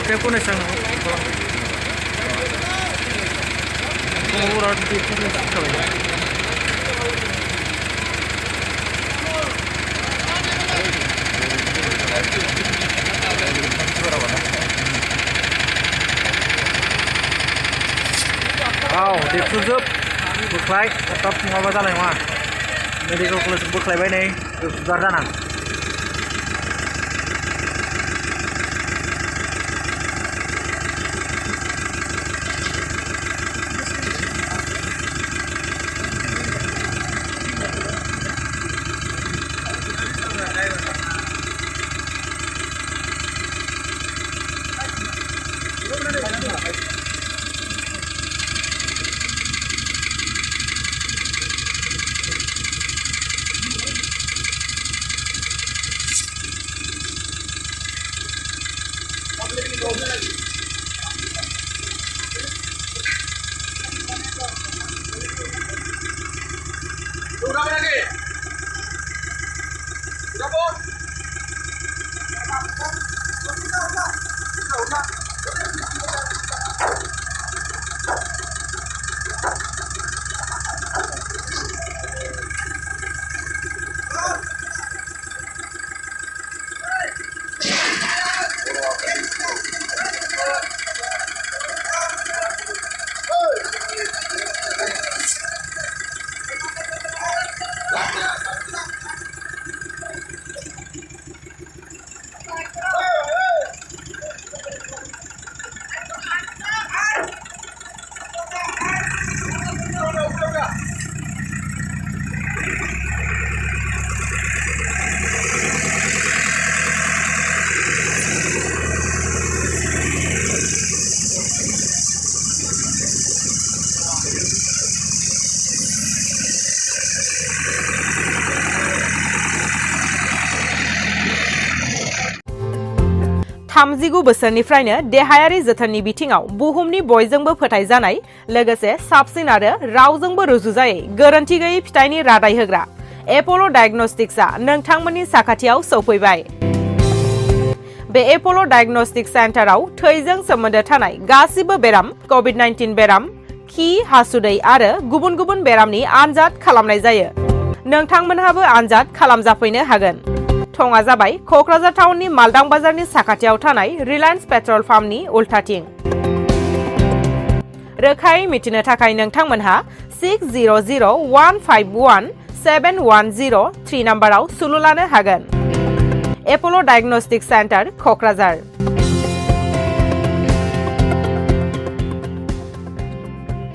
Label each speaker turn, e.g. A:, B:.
A: Kayak pun esang. Orang di sini sekali. Wow, ditutup, buklai, tetap mengapa jalan mah? Medical college buklai ini, sudah jalan. थामजिगु बोसोरनिफ्रायनो देहायारि जोथोननि बिथिङाव बुहुमनि बयजोंबो फोथायजानाय लोगोसे साबसिन आरो रावजोंबो रुजुजायै गोरोन्थि गैयै फिथाइनि रादाय होग्रा एप'ल' डायग्नोस्टिक्सआ नोंथांमोननि साखाथियाव सौफैबाय। बे एप'ल' डायग्नोस्टिक सेन्टाराव थैजों सोमोन्दो थानाय गासिबो बेराम, कभिड-19 बेराम, खि, हासुदै आरो गुबुन गुबुन बेरामनि आनजाद खालामनाय जायो। नोंथांमोनहाबो आनजाद खालामजाफैनो हागोन। थङा जाबाय क'क्राझार टाउननि मालदां बाजारनि साखाथियाव थानाय रिलायन्स पेट्रल पाम्पनि उल्थाथिं। रोखायै मिथिनो थाखाय नोंथांमोनहा 6001517103 नाम्बाराव सुलु लानो हागोन। एप'ल' डायग्नोस्टिक सेन्टार, क'क्राझार।